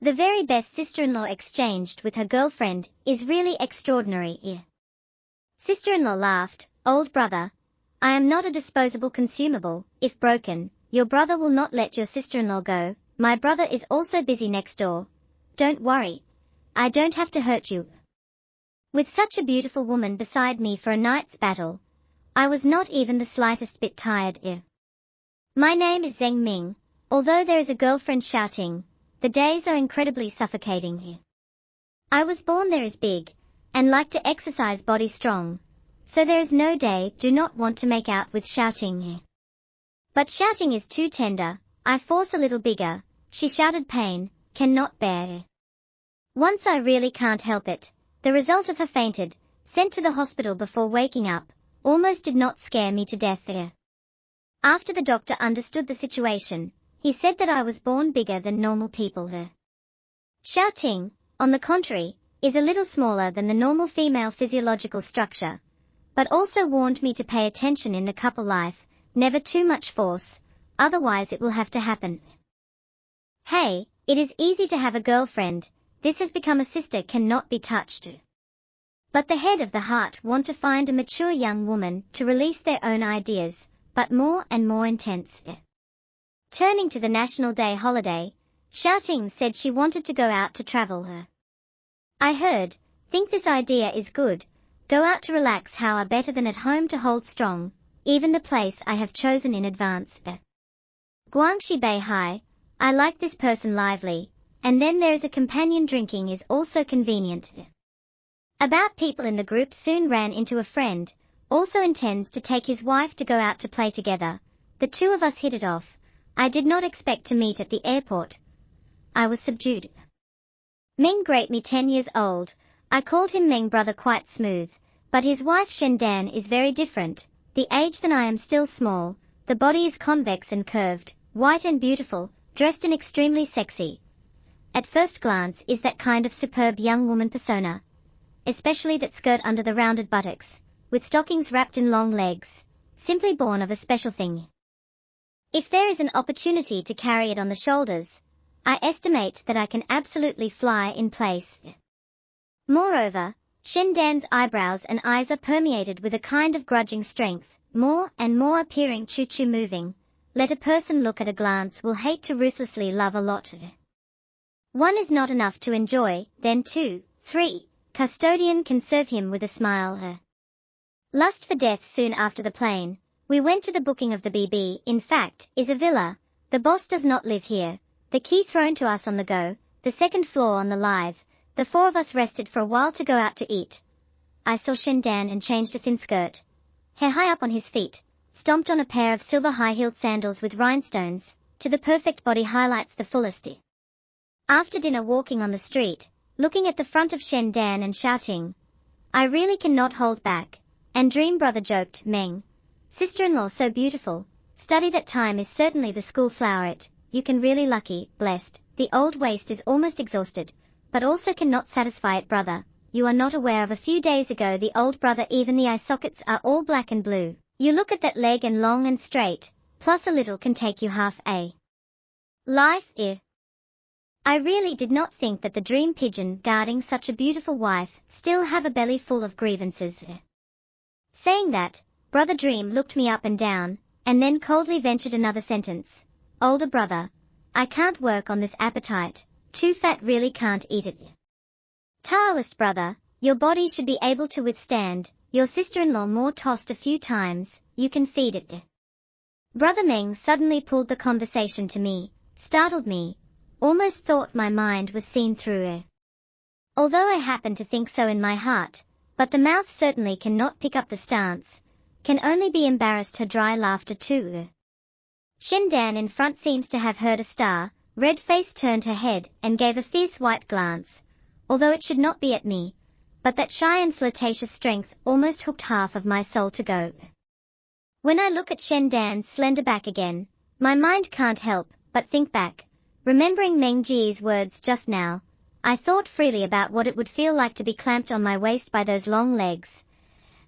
The very best sister-in-law exchanged with her girlfriend is really extraordinary. Sister-in-law laughed, "Old brother, I am not a disposable consumable. If broken, your brother will not let your sister-in-law go. My brother is also busy next door. Don't worry. I don't have to hurt you." With such a beautiful woman beside me for a night's battle, I was not even the slightest bit tired. My name is Zeng Ming. Although there is a girlfriend shouting, the days are incredibly suffocating. I was born there is big, and like to exercise body strong, so there is no day do not want to make out with shouting. But shouting is too tender, I force a little bigger, she shouted pain, cannot bear. Once I really can't help it, the result of her fainted, sent to the hospital before waking up, almost did not scare me to death. After the doctor understood the situation, he said that I was born bigger than normal people. Shouting, on the contrary, is a little smaller than the normal female physiological structure, but also warned me to pay attention in the couple life, never too much force, otherwise it will have to happen. Hey, it is easy to have a girlfriend, this has become a sister cannot be touched. But the head of the heart want to find a mature young woman to release their own ideas, but more and more intense. Turning to the National Day holiday, Shouting said she wanted to go out to travel. I heard, think this idea is good, go out to relax how are better than at home to hold strong, even the place I have chosen in advance. Guangxi Bei Hai, I like this person lively, and then there is a companion drinking is also convenient. About people in the group soon ran into a friend, also intends to take his wife to go out to play together, the two of us hit it off, I did not expect to meet at the airport. I was subdued. Meng great me 10 years old, I called him Meng brother quite smooth, but his wife Shen Dan is very different, the age than I am still small, the body is convex and curved, white and beautiful, dressed in extremely sexy. At first glance is that kind of superb young woman persona, especially that skirt under the rounded buttocks, with stockings wrapped in long legs, simply born of a special thing. If there is an opportunity to carry it on the shoulders, I estimate that I can absolutely fly in place. Moreover, Shen Dan's eyebrows and eyes are permeated with a kind of grudging strength, more and more appearing choo-choo moving. Let a person look at a glance will hate to ruthlessly love a lot. 1 is not enough to enjoy, then 2, 3, custodian can serve him with a smile. Lust for death soon after the plane, we went to the booking of the BB, in fact, is a villa, the boss does not live here, the key thrown to us on the go, the second floor on the live, the 4 of us rested for a while to go out to eat. I saw Shen Dan and changed a thin skirt. Hair high up on his feet, stomped on a pair of silver high-heeled sandals with rhinestones, to the perfect body highlights the fullest. After dinner walking on the street, looking at the front of Shen Dan and shouting, I really cannot hold back, and Dream brother joked, Meng, sister-in-law so beautiful, study that time is certainly the school floweret, you can really lucky, blessed, the old waist is almost exhausted, but also cannot satisfy it brother, you are not aware of a few days ago the old brother even the eye sockets are all black and blue, you look at that leg and long and straight, plus a little can take you half a life. I really did not think that the dream pigeon guarding such a beautiful wife still have a belly full of grievances. Saying that, brother Dream looked me up and down, and then coldly ventured another sentence. Older brother, I can't work on this appetite, too fat really can't eat it. Taoist brother, your body should be able to withstand, your sister-in-law more tossed a few times, you can feed it. Brother Meng suddenly pulled the conversation to me, startled me, almost thought my mind was seen through. Although I happen to think so in my heart, but the mouth certainly cannot pick up the stance, can only be embarrassed her dry laughter too. Shen Dan in front seems to have heard a star, red face turned her head and gave a fierce white glance, although it should not be at me, but that shy and flirtatious strength almost hooked half of my soul to go. When I look at Shen Dan's slender back again, my mind can't help but think back. Remembering Meng Ji's words just now, I thought freely about what it would feel like to be clamped on my waist by those long legs,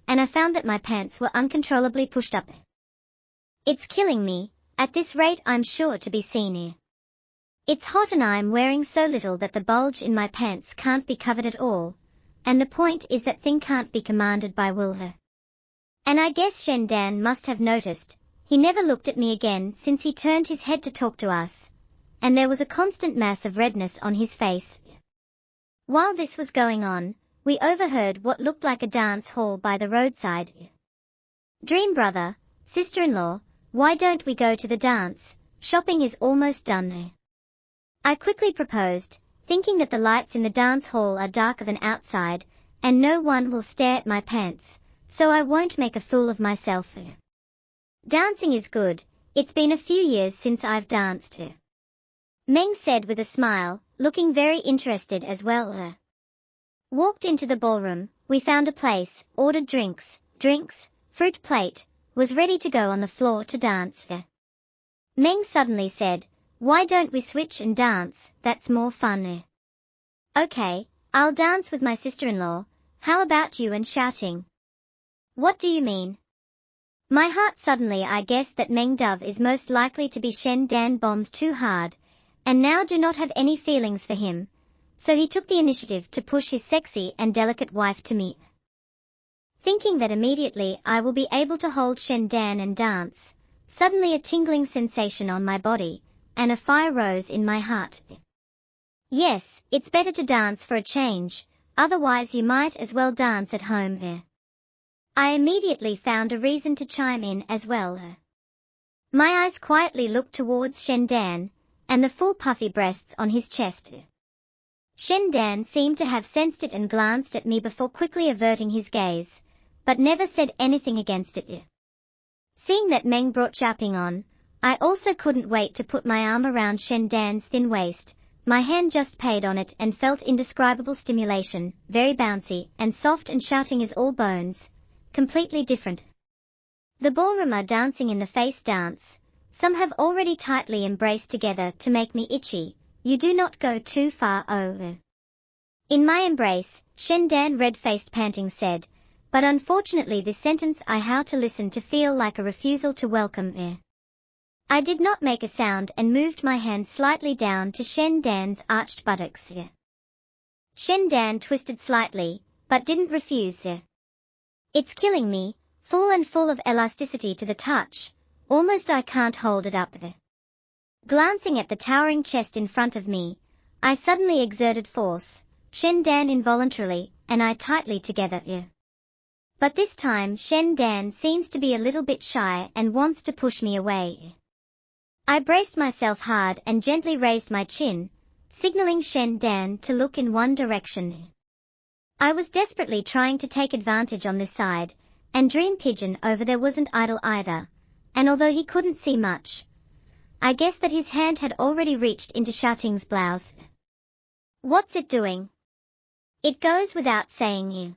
and I found that my pants were uncontrollably pushed up. It's killing me, at this rate I'm sure to be seen here. It's hot and I'm wearing so little that the bulge in my pants can't be covered at all, and the point is that thing can't be commanded by will. And I guess Shen Dan must have noticed. He never looked at me again since he turned his head to talk to us, and there was a constant mass of redness on his face. While this was going on, we overheard what looked like a dance hall by the roadside. Dream brother, sister-in-law, why don't we go to the dance? Shopping is almost done. I quickly proposed, thinking that the lights in the dance hall are darker than outside, and no one will stare at my pants, so I won't make a fool of myself. Dancing is good, it's been a few years since I've danced. Meng said with a smile, looking very interested as well. Walked into the ballroom, we found a place, ordered drinks, fruit plate, was ready to go on the floor to dance. Meng suddenly said, why don't we switch and dance, that's more fun. Okay, I'll dance with my sister-in-law, how about you and shouting? What do you mean? My heart suddenly I guessed that Meng Dove is most likely to be Shen Dan bombed too hard, and now do not have any feelings for him, so he took the initiative to push his sexy and delicate wife to me. Thinking that immediately I will be able to hold Shen Dan and dance, suddenly a tingling sensation on my body, and a fire rose in my heart. Yes, it's better to dance for a change, otherwise you might as well dance at home. I immediately found a reason to chime in as well. My eyes quietly looked towards Shen Dan, and the full puffy breasts on his chest. Shen Dan seemed to have sensed it and glanced at me before quickly averting his gaze, but never said anything against it. Seeing that Meng brought shopping on, I also couldn't wait to put my arm around Shen Dan's thin waist. My hand just paid on it and felt indescribable stimulation, very bouncy and soft, and shouting is all bones, completely different. The ballroom are dancing in the face dance. Some have already tightly embraced together to make me itchy. You do not go too far over. In my embrace, Shen Dan red-faced panting said, but unfortunately this sentence I how to listen to feel like a refusal to welcome. I did not make a sound and moved my hand slightly down to Shen Dan's arched buttocks. Shen Dan twisted slightly, but didn't refuse. It's killing me, full of elasticity to the touch, almost I can't hold it up. Glancing at the towering chest in front of me, I suddenly exerted force, Shen Dan involuntarily, and I tightly together. But this time Shen Dan seems to be a little bit shy and wants to push me away. I braced myself hard and gently raised my chin, signaling Shen Dan to look in one direction. I was desperately trying to take advantage on this side, and Dream Pigeon over there wasn't idle either, and although he couldn't see much, I guessed that his hand had already reached into Shouting's blouse. What's it doing? It goes without saying.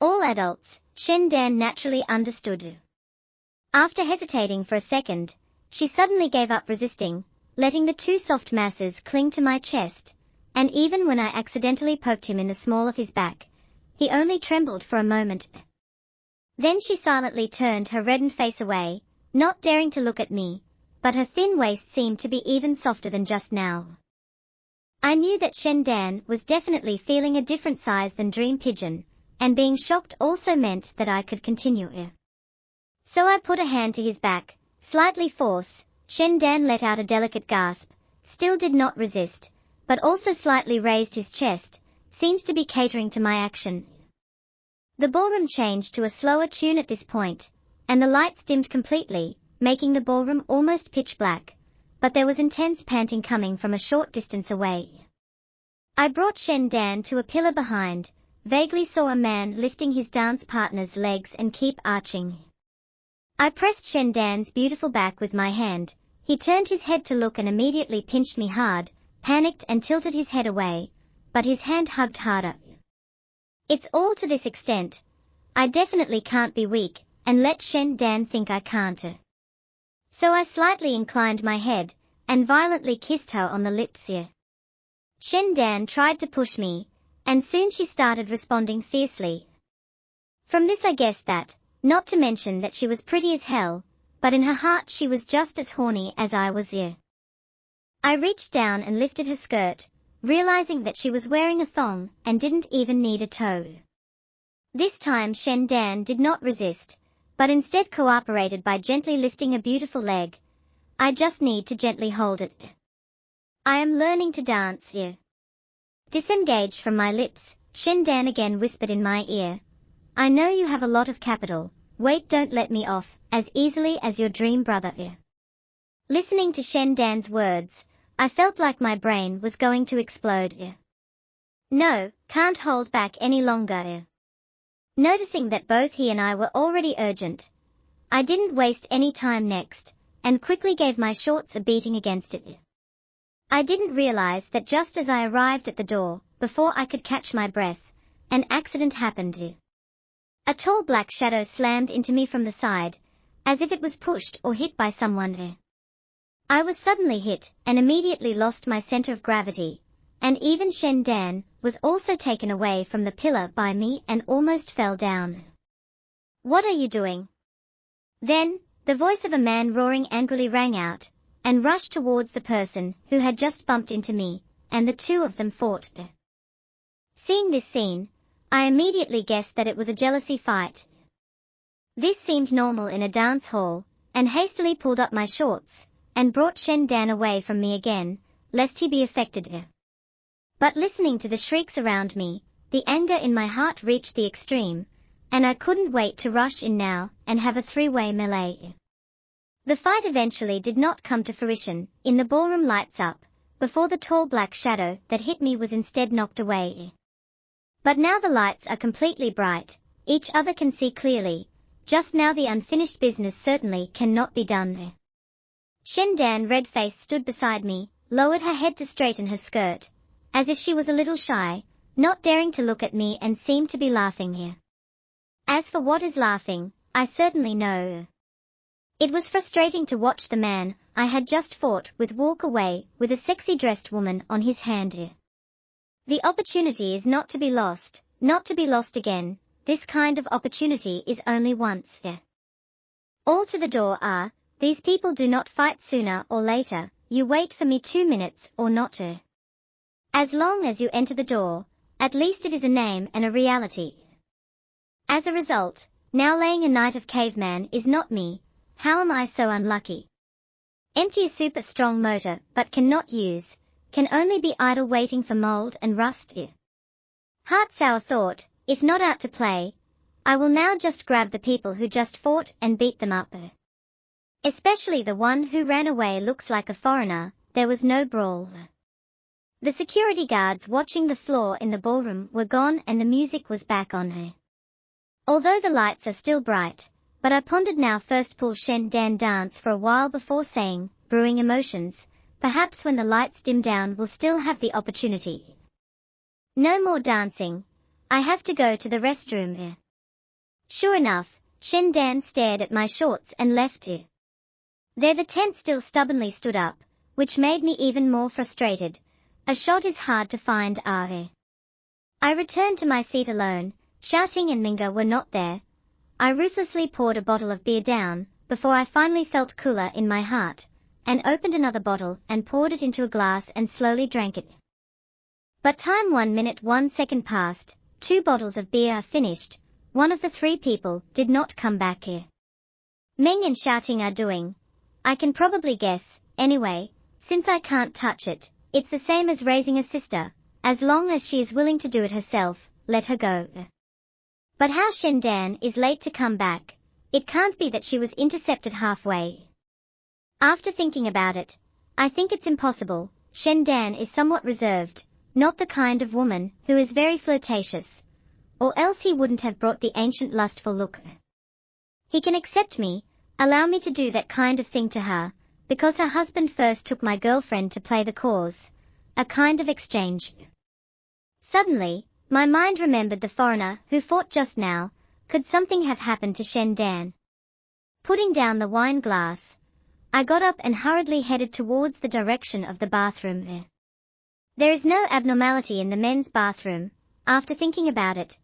All adults, Shen Dan naturally understood. After hesitating for a second, she suddenly gave up resisting, letting the two soft masses cling to my chest, and even when I accidentally poked him in the small of his back, he only trembled for a moment. Then she silently turned her reddened face away, not daring to look at me, but her thin waist seemed to be even softer than just now. I knew that Shen Dan was definitely feeling a different size than Dream Pigeon, and being shocked also meant that I could continue. So I put a hand to his back, slightly force. Shen Dan let out a delicate gasp, still did not resist, but also slightly raised his chest, seems to be catering to my action. The ballroom changed to a slower tune at this point, and the lights dimmed completely, making the ballroom almost pitch black, but there was intense panting coming from a short distance away. I brought Shen Dan to a pillar behind, vaguely saw a man lifting his dance partner's legs and keep arching. I pressed Shen Dan's beautiful back with my hand. He turned his head to look and immediately pinched me hard, panicked and tilted his head away, but his hand hugged harder. It's all to this extent. I definitely can't be weak, and let Shen Dan think I can't. So I slightly inclined my head, and violently kissed her on the lips. Shen Dan tried to push me, and soon she started responding fiercely. From this I guessed that, not to mention that she was pretty as hell, but in her heart she was just as horny as I was. I reached down and lifted her skirt, realizing that she was wearing a thong and didn't even need a toe. This time Shen Dan did not resist, but instead cooperated by gently lifting a beautiful leg. I just need to gently hold it. I am learning to dance here. Disengaged from my lips, Shen Dan again whispered in my ear, I know you have a lot of capital, wait, don't let me off as easily as your dream brother. Listening to Shen Dan's words, I felt like my brain was going to explode. No, can't hold back any longer. Noticing that both he and I were already urgent, I didn't waste any time next, and quickly gave my shorts a beating against it. I didn't realize that just as I arrived at the door, before I could catch my breath, an accident happened. A tall black shadow slammed into me from the side, as if it was pushed or hit by someone. I was suddenly hit, and immediately lost my center of gravity, and even Shen Dan was also taken away from the pillar by me and almost fell down. What are you doing? Then, the voice of a man roaring angrily rang out, and rushed towards the person who had just bumped into me, and the two of them fought. Seeing this scene, I immediately guessed that it was a jealousy fight. This seemed normal in a dance hall, and hastily pulled up my shorts, and brought Shen Dan away from me again, lest he be affected. But listening to the shrieks around me, the anger in my heart reached the extreme, and I couldn't wait to rush in now and have a three-way melee. The fight eventually did not come to fruition, in the ballroom lights up, before the tall black shadow that hit me was instead knocked away. But now the lights are completely bright, each other can see clearly, just now the unfinished business certainly cannot be done. Shen Dan, red-faced, stood beside me, lowered her head to straighten her skirt, as if she was a little shy, not daring to look at me, and seemed to be laughing here. As for what is laughing, I certainly know. It was frustrating to watch the man I had just fought with walk away with a sexy dressed woman on his hand. The opportunity is not to be lost again, this kind of opportunity is only once. All to the door are, these people do not fight sooner or later, you wait for me 2 minutes or not. As long as you enter the door, at least it is a name and a reality. As a result, now laying a night of caveman is not me, how am I so unlucky? Empty a super strong motor but cannot use, can only be idle waiting for mold and rust. Heart sour thought, if not out to play, I will now just grab the people who just fought and beat them up. Especially the one who ran away looks like a foreigner, there was no brawl. The security guards watching the floor in the ballroom were gone and the music was back on. Although the lights are still bright, but I pondered now first pull Shen Dan dance for a while before saying, brewing emotions, perhaps when the lights dim down we'll still have the opportunity. No more dancing, I have to go to the restroom. Sure enough, Shen Dan stared at my shorts and left. There the tent still stubbornly stood up, which made me even more frustrated. A shot is hard to find. I returned to my seat alone, shouting, and Minga were not there. I ruthlessly poured a bottle of beer down, before I finally felt cooler in my heart, and opened another bottle and poured it into a glass and slowly drank it. But time 1 minute 1 second passed, 2 bottles of beer are finished, one of the 3 people did not come back here. Ming and shouting are doing. I can probably guess, anyway, since I can't touch it. It's the same as raising a sister, as long as she is willing to do it herself, let her go. But how Shen Dan is late to come back, it can't be that she was intercepted halfway. After thinking about it, I think it's impossible. Shen Dan is somewhat reserved, not the kind of woman who is very flirtatious, or else he wouldn't have brought the ancient lustful look. He can accept me, allow me to do that kind of thing to her, because her husband first took my girlfriend to play the cause, a kind of exchange. Suddenly, my mind remembered the foreigner who fought just now. Could something have happened to Shen Dan? Putting down the wine glass, I got up and hurriedly headed towards the direction of the bathroom. There is no abnormality in the men's bathroom. After thinking about it,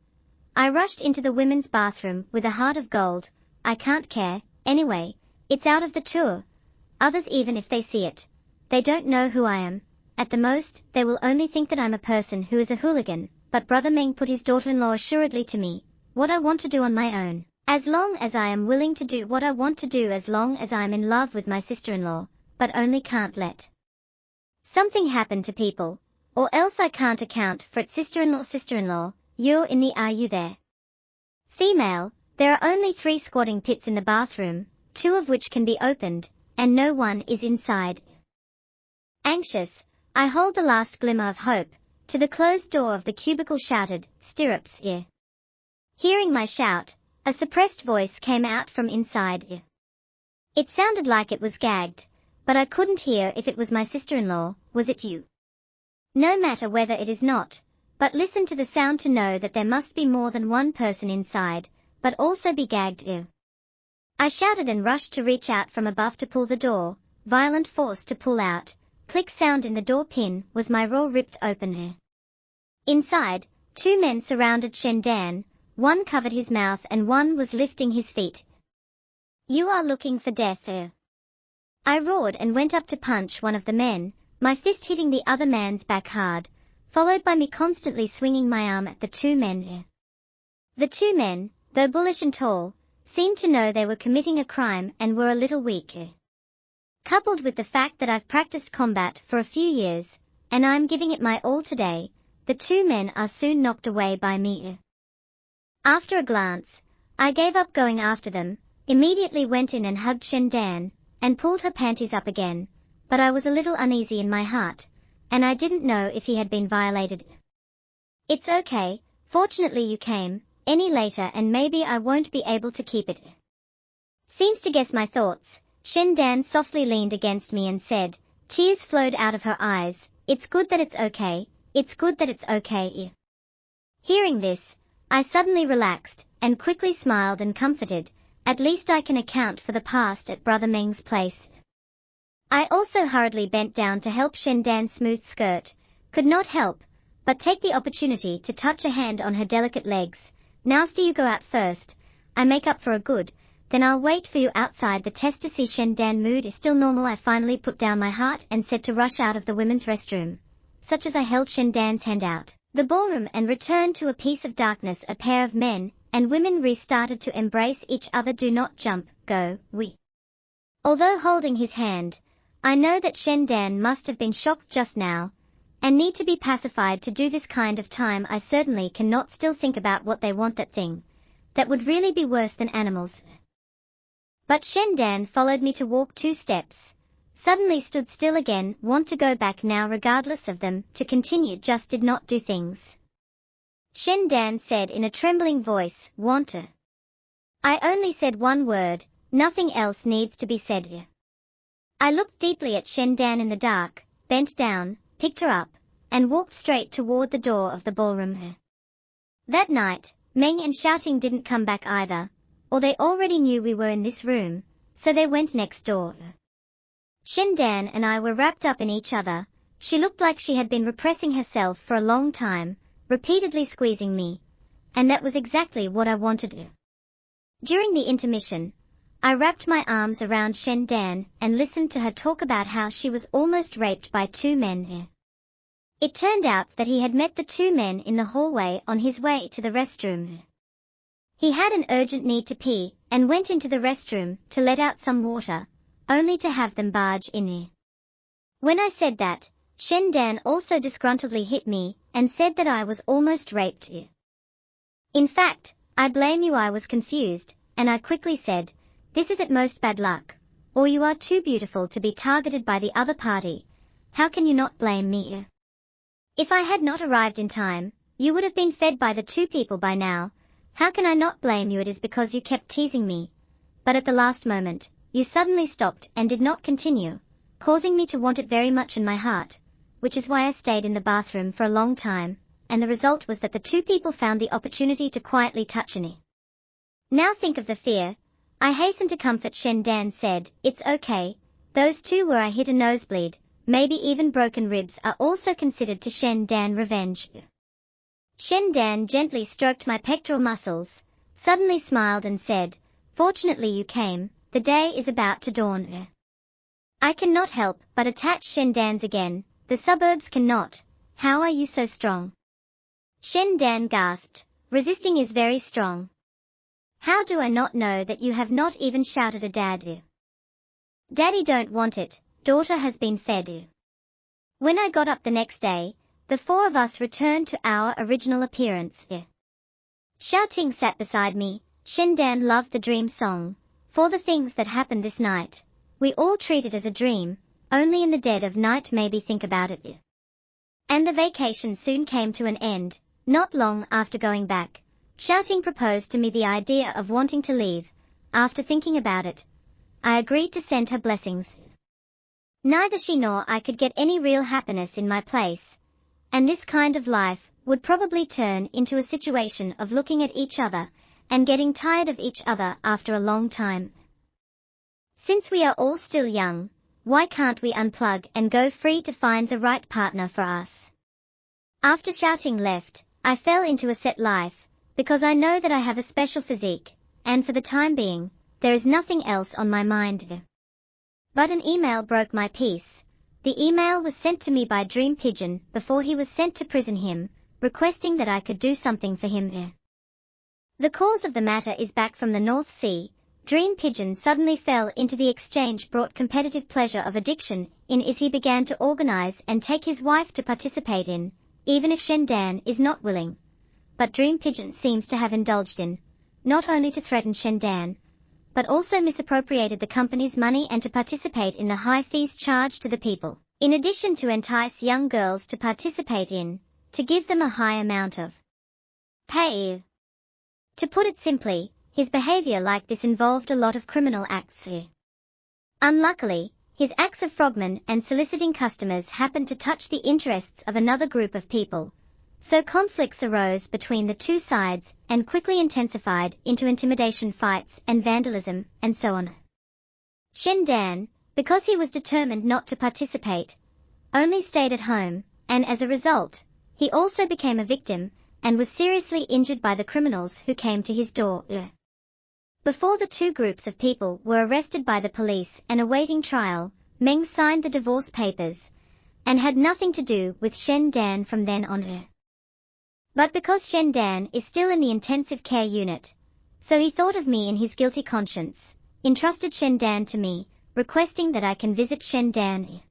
I rushed into the women's bathroom with a heart of gold. I can't care, anyway, it's out of the tour. Others, even if they see it, they don't know who I am. At the most, they will only think that I'm a person who is a hooligan, but Brother Meng put his daughter-in-law assuredly to me, what I want to do on my own. As long as I am willing to do what I want to do, as long as I'm in love with my sister-in-law, but only can't let something happen to people, or else I can't account for it. Sister-in-law, you're in the are you there? Female, there are only 3 squatting pits in the bathroom, 2 of which can be opened, and no one is inside. Anxious, I hold the last glimmer of hope, to the closed door of the cubicle shouted, stirrups here. Hearing my shout, a suppressed voice came out from inside here. It sounded like it was gagged, but I couldn't hear if it was my sister-in-law. Was it you? No matter whether it is not, but listen to the sound to know that there must be more than one person inside, but also be gagged here. I shouted and rushed to reach out from above to pull the door, violent force to pull out, click sound in the door pin was my raw ripped open here. Inside, 2 men surrounded Shen Dan, one covered his mouth and one was lifting his feet. You are looking for death here. I roared and went up to punch one of the men, my fist hitting the other man's back hard, followed by me constantly swinging my arm at the 2 men here. The 2 men, though bullish and tall, seemed to know they were committing a crime and were a little weak here. Coupled with the fact that I've practiced combat for a few years, and I'm giving it my all today, the 2 men are soon knocked away by me here. After a glance, I gave up going after them, immediately went in and hugged Shen Dan, and pulled her panties up again, but I was a little uneasy in my heart, and I didn't know if he had been violated. It's okay, fortunately you came any later and maybe I won't be able to keep it. Seems to guess my thoughts, Shen Dan softly leaned against me and said, tears flowed out of her eyes, it's good that it's okay, it's good that it's okay. Hearing this, I suddenly relaxed, and quickly smiled and comforted, at least I can account for the past at Brother Meng's place. I also hurriedly bent down to help Shen Dan's smooth skirt, could not help but take the opportunity to touch a hand on her delicate legs. Nasty, you go out first, I make up for a good, then I'll wait for you outside the test to see Shen Dan mood is still normal. I finally put down my heart and said to rush out of the women's restroom, such as I held Shen Dan's hand out the ballroom and returned to a piece of darkness. A pair of men and women restarted to embrace each other. Do not jump, go, we. Although holding his hand, I know that Shen Dan must have been shocked just now, and need to be pacified to do this kind of time. I certainly cannot still think about what they want, that thing. That would really be worse than animals. But Shen Dan followed me to walk 2 steps, suddenly stood still again, want to go back now regardless of them, to continue just did not do things. Shen Dan said in a trembling voice, want to. I only said one word, nothing else needs to be said here. I looked deeply at Shen Dan in the dark, bent down, picked her up, and walked straight toward the door of the ballroom. That night, Meng and shouting didn't come back either, or they already knew we were in this room, so they went next door. Shen Dan and I were wrapped up in each other. She looked like she had been repressing herself for a long time, repeatedly squeezing me, and that was exactly what I wanted. During the intermission, I wrapped my arms around Shen Dan and listened to her talk about how she was almost raped by 2 men. It turned out that he had met the 2 men in the hallway on his way to the restroom. He had an urgent need to pee, and went into the restroom to let out some water, only to have them barge in. When I said that, Shen Dan also disgruntledly hit me, and said that I was almost raped. In fact, I blame you. I was confused, and I quickly said, this is at most bad luck, or you are too beautiful to be targeted by the other party. How can you not blame me? If I had not arrived in time, you would have been fed by the 2 people by now. How can I not blame you? It is because you kept teasing me. But at the last moment, you suddenly stopped and did not continue, causing me to want it very much in my heart, which is why I stayed in the bathroom for a long time, and the result was that the 2 people found the opportunity to quietly touch me. Now think of the fear. I hastened to comfort. Shen Dan said, it's okay, those 2 where I hit a nosebleed, maybe even broken ribs are also considered to Shen Dan revenge. Shen Dan gently stroked my pectoral muscles, suddenly smiled and said, fortunately you came, the day is about to dawn. I cannot help but attach Shendans again, the suburbs cannot. How are you so strong? Shendan gasped, resisting is very strong. How do I not know that you have not even shouted a dad? Daddy don't want it, daughter has been fed. When I got up the next day, the four of us returned to our original appearance. Shouting sat beside me. Shendan loved the dream song. For the things that happened this night, we all treat it as a dream, only in the dead of night maybe think about it. And the vacation soon came to an end. Not long after going back, Shouting proposed to me the idea of wanting to leave. After thinking about it, I agreed to send her blessings. Neither she nor I could get any real happiness in my place, and this kind of life would probably turn into a situation of looking at each other and getting tired of each other after a long time. Since we are all still young, why can't we unplug and go free to find the right partner for us? After Shouting left, I fell into a set life, because I know that I have a special physique, and for the time being, there is nothing else on my mind. But an email broke my peace. The email was sent to me by Dream Pigeon before he was sent to prison requesting that I could do something for him. The cause of the matter is back from the North Sea. Dream Pigeon suddenly fell into the exchange brought competitive pleasure of addiction in as he began to organize and take his wife to participate in, even if Shendan is not willing. But Dream Pigeon seems to have indulged in, not only to threaten Shendan, but also misappropriated the company's money and to participate in the high fees charged to the people, in addition to entice young girls to participate in, to give them a high amount of pay. To put it simply, his behavior like this involved a lot of criminal acts. Unluckily, his acts of frogman and soliciting customers happened to touch the interests of another group of people, so conflicts arose between the two sides and quickly intensified into intimidation fights and vandalism, and so on. Shendan, because he was determined not to participate, only stayed at home, and as a result, he also became a victim, and was seriously injured by the criminals who came to his door. Before the two groups of people were arrested by the police and awaiting trial, Meng signed the divorce papers, and had nothing to do with Shendan from then on. But because Shendan is still in the intensive care unit, so he thought of me in his guilty conscience, entrusted Shendan to me, requesting that I can visit Shendan.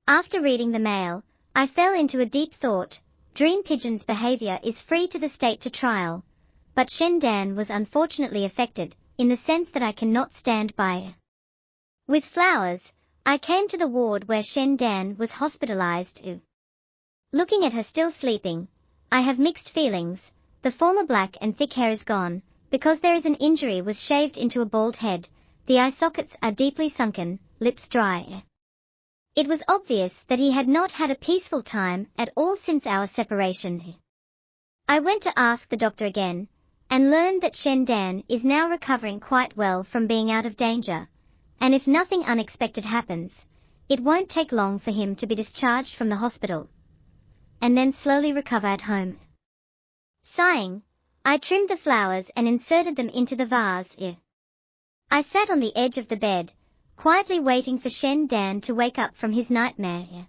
After reading the mail, I fell into a deep thought. Dream Pigeon's behavior is free to the state to trial, but Shendan was unfortunately affected, in the sense that I cannot stand by. With flowers, I came to the ward where Shendan was hospitalized. Looking at her still sleeping, I have mixed feelings. The former black and thick hair is gone, because there is an injury was shaved into a bald head, the eye sockets are deeply sunken, lips dry. It was obvious that he had not had a peaceful time at all since our separation. I went to ask the doctor again, and learned that Shendan is now recovering quite well from being out of danger, and if nothing unexpected happens, it won't take long for him to be discharged from the hospital, and then slowly recover at home. Sighing, I trimmed the flowers and inserted them into the vase. I sat on the edge of the bed, quietly waiting for Shendan to wake up from his nightmare.